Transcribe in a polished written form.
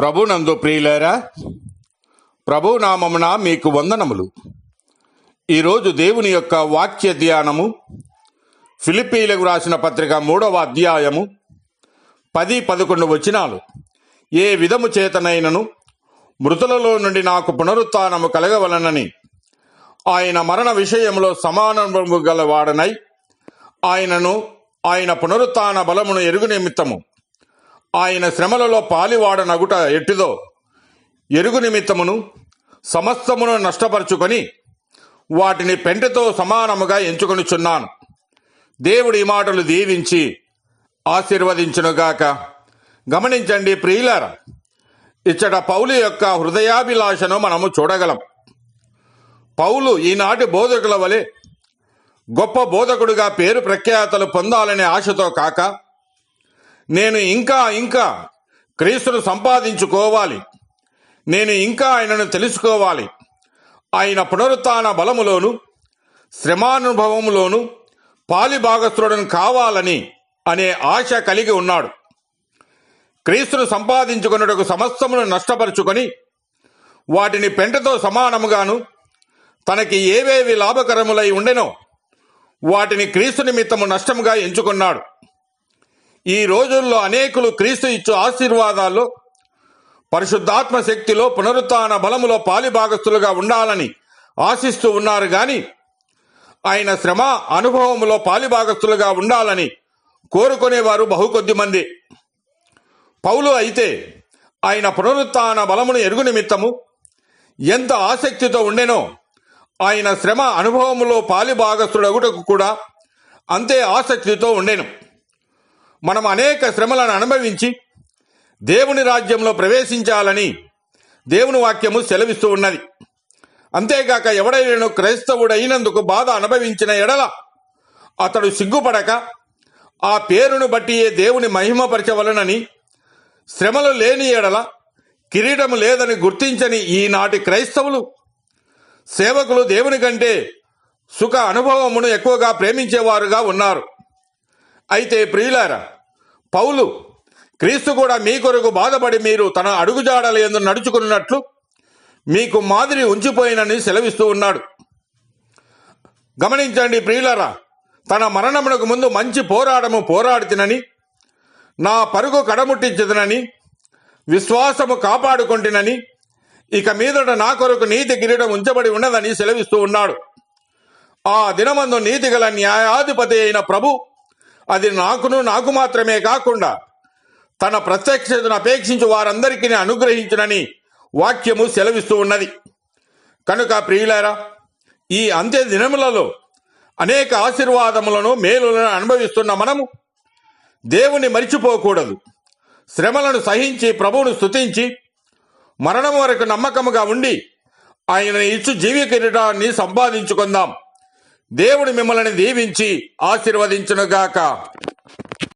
ప్రభునందు ప్రియులారా, ప్రభు నామమున మీకు వందనములు. ఈరోజు దేవుని యొక్క వాక్య ధ్యానము ఫిలిప్పీలకు రాసిన పత్రిక 3వ అధ్యాయము 10-11 వచనాలు. ఏ విధము చేతనైనను మృతులలో నుండి నాకు పునరుత్థానము కలగవలనని ఆయన మరణ విషయంలో సమానము గలవాడనై ఆయనను ఆయన పునరుత్థాన బలమును ఎరుగు నిమిత్తము ఆయన శ్రమలలో పాలివాడనగుట ఎట్టిదో ఎరుగు నిమిత్తమును సమస్తమును నష్టపరుచుకొని వాటిని పెంటతో సమానముగా ఎంచుకొనిచున్నాను. దేవుడి ఈ మాటలు దీవించి ఆశీర్వదించునుగాక. గమనించండి ప్రియులారా, ఇచ్చట పౌలు యొక్క హృదయాభిలాషను మనము చూడగలం. పౌలు ఈనాటి బోధకుల వలె గొప్ప బోధకుడుగా పేరు ప్రఖ్యాతలు పొందాలనే ఆశతో కాక, నేను ఇంకా క్రీస్తును సంపాదించుకోవాలి, నేను ఇంకా ఆయనను తెలుసుకోవాలి, ఆయన పునరుత్థాన బలములోను శ్రమానుభవములోను పాలిభాగస్థుడను కావాలని అనే ఆశ కలిగి ఉన్నాడు. క్రీస్తును సంపాదించుకొనుటకు సమస్తమును నష్టపరుచుకొని వాటిని పెంటతో సమానముగాను తనకి ఏవేవి లాభకరములై ఉండెనో వాటిని క్రీస్తు నిమిత్తము నష్టముగా ఎంచుకున్నాడు. ఈ రోజుల్లో అనేకులు క్రీస్తు ఇచ్చు ఆశీర్వాదాల్లో పరిశుద్ధాత్మ శక్తిలో పునరుత్థాన బలములో పాలిభాగస్తులుగా ఉండాలని ఆశిస్తూ ఉన్నారు గాని ఆయన శ్రమ అనుభవములో పాలిభాగస్తులుగా ఉండాలని కోరుకునేవారు బహుకొద్ది మంది. పౌలు అయితే ఆయన పునరుత్థాన బలమును ఎరుగు నిమిత్తము ఎంత ఆసక్తితో ఉండెనో ఆయన శ్రమ అనుభవములో పాలిభాగస్తుడగుటకు కూడా అంతే ఆసక్తితో ఉండెను. మనం అనేక శ్రమలను అనుభవించి దేవుని రాజ్యంలో ప్రవేశించాలని దేవుని వాక్యము సెలవిస్తూ ఉన్నది. అంతేగాక ఎవడైనా క్రైస్తవుడైనందుకు బాధ అనుభవించిన ఎడల అతడు సిగ్గుపడక ఆ పేరును బట్టి దేవుని మహిమపరచవలనని, శ్రమలు లేని ఎడల కిరీటము లేదని గుర్తించని ఈనాటి క్రైస్తవులు సేవకులు దేవుని కంటే సుఖ అనుభవమును ఎక్కువగా ప్రేమించేవారుగా ఉన్నారు. అయితే ప్రియులారా, పౌలు క్రీస్తు కూడా మీ కొరకు బాధపడి మీరు తన అడుగుజాడల యందు నడుచుకున్నట్లు మీకు మాదిరి ఉంచిపోయినని సెలవిస్తూ ఉన్నాడు. గమనించండి ప్రియులారా, తన మరణమునకు ముందు మంచి పోరాడితినని, నా పరుగు కడముట్టించదనని, విశ్వాసము కాపాడుకొంటినని, ఇక మీదట నా కొరకు నీతి కిరీటం ఉంచబడి ఉన్నదని సెలవిస్తూ ఉన్నాడు. ఆ దినమందు నీతిగల న్యాయాధిపతి అయిన ప్రభు అది నాకు మాత్రమే కాకుండా తన ప్రత్యక్షతను అపేక్షించి వారందరికీ అనుగ్రహించునని వాక్యము సెలవిస్తూ ఉన్నది. కనుక ప్రియులారా, ఈ అంత్య దినములలో అనేక ఆశీర్వాదములను మేలులను అనుభవిస్తున్న మనము దేవుని మరిచిపోకూడదు. శ్రమలను సహించి ప్రభువును స్తుతించి మరణం వరకు నమ్మకముగా ఉండి ఆయన ఇచ్చు జీవ కిరీటాన్ని సంపాదించుకుందాం. దేవుడు మిమ్మల్ని దీవించి ఆశీర్వదించునుగాక.